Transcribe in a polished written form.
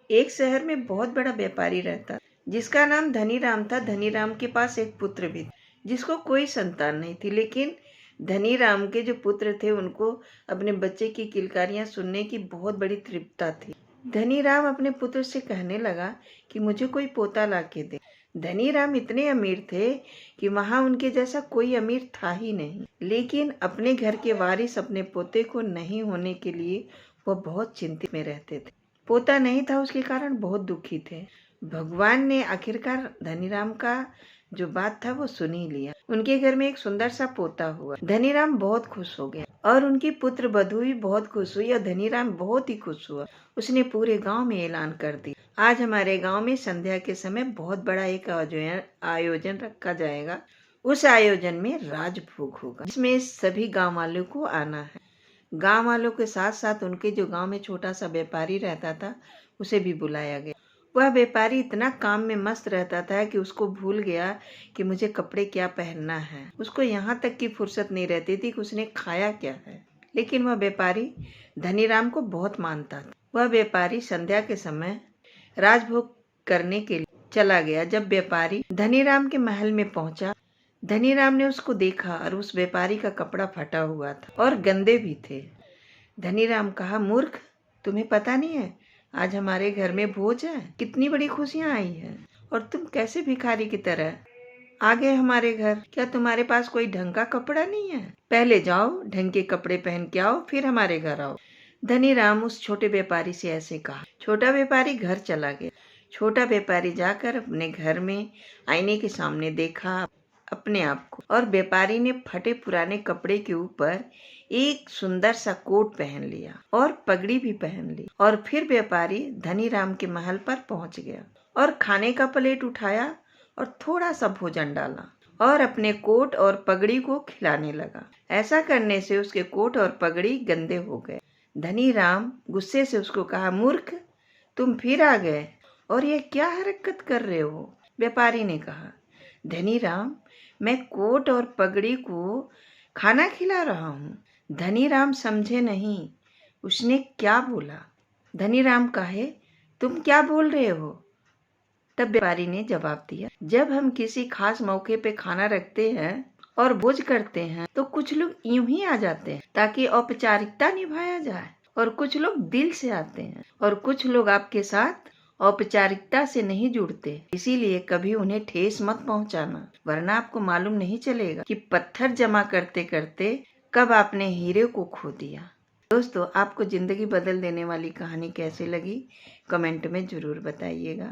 एक शहर में बहुत बड़ा व्यापारी रहता जिसका नाम धनीराम था। धनीराम के पास एक पुत्र भी जिसको कोई संतान नहीं थी, लेकिन धनीराम के जो पुत्र थे उनको अपने बच्चे की किलकारियां सुनने की बहुत बड़ी तृप्तता थी। धनीराम अपने पुत्र से कहने लगा कि मुझे कोई पोता ला के दे। धनीराम इतने अमीर थे कि वहां उनके जैसा कोई अमीर था ही नहीं, लेकिन अपने घर के वारिस अपने पोते को नहीं होने के लिए वह बहुत चिंतित में रहते थे। पोता नहीं था, उसके कारण बहुत दुखी थे। भगवान ने आखिरकार धनीराम का जो बात था वो सुन ही लिया। उनके घर में एक सुंदर सा पोता हुआ। धनीराम बहुत खुश हो गया और उनकी पुत्र बधू भी बहुत खुश हुई और धनीराम बहुत ही खुश हुआ। उसने पूरे गांव में ऐलान कर दिया, आज हमारे गांव में संध्या के समय बहुत बड़ा एक आयोजन रखा जाएगा। उस आयोजन में राजभोग होगा, जिसमें सभी गांव वालों को आना है। गांव वालों के साथ साथ उनके जो गांव में छोटा सा व्यापारी रहता था उसे भी बुलाया गया। वह व्यापारी इतना काम में मस्त रहता था कि उसको भूल गया कि मुझे कपड़े क्या पहनना है। उसको यहाँ तक की फुर्सत नहीं रहती थी कि उसने खाया क्या है। लेकिन वह व्यापारी धनीराम को बहुत मानता था। वह व्यापारी संध्या के समय राजभोग करने के लिए चला गया। जब व्यापारी धनीराम के महल में पहुंचा, धनीराम ने उसको देखा और उस व्यापारी का कपड़ा फटा हुआ था और गंदे भी थे। धनीराम कहा, मूर्ख, तुम्हें पता नहीं है आज हमारे घर में भोज है, कितनी बड़ी खुशियां आई है और तुम कैसे भिखारी की तरह आ गए हमारे घर। क्या तुम्हारे पास कोई ढंग का कपड़ा नहीं है? पहले जाओ ढंग के कपड़े पहन के आओ, फिर हमारे घर आओ। धनीराम उस छोटे व्यापारी से ऐसे कहा। छोटा व्यापारी घर चला गया। छोटा व्यापारी जाकर अपने घर में आईने के सामने देखा अपने आप को, और व्यापारी ने फटे पुराने कपड़े के ऊपर एक सुंदर सा कोट पहन लिया और पगड़ी भी पहन ली। और फिर व्यापारी धनीराम के महल पर पहुंच गया और खाने का प्लेट उठाया और थोड़ा सा भोजन डाला और अपने कोट और पगड़ी को खिलाने लगा। ऐसा करने से उसके कोट और पगड़ी गंदे हो गए। धनीराम गुस्से से उसको कहा, मूर्ख, तुम फिर आ गए और ये क्या हरकत कर रहे हो? व्यापारी ने कहा, धनीराम, मैं कोट और पगड़ी को खाना खिला रहा हूँ। धनीराम समझे नहीं उसने क्या बोला। धनीराम कहे, तुम क्या बोल रहे हो? तब व्यापारी ने जवाब दिया, जब हम किसी खास मौके पे खाना रखते हैं और भोज करते हैं तो कुछ लोग यूं ही आ जाते हैं ताकि औपचारिकता निभाया जाए, और कुछ लोग दिल से आते हैं और कुछ लोग आपके साथ औपचारिकता से नहीं जुड़ते। इसीलिए कभी उन्हें ठेस मत पहुंचाना, वरना आपको मालूम नहीं चलेगा कि पत्थर जमा करते करते कब आपने हीरे को खो दिया। दोस्तों, आपको जिंदगी बदल देने वाली कहानी कैसी लगी कमेंट में जरूर बताइएगा।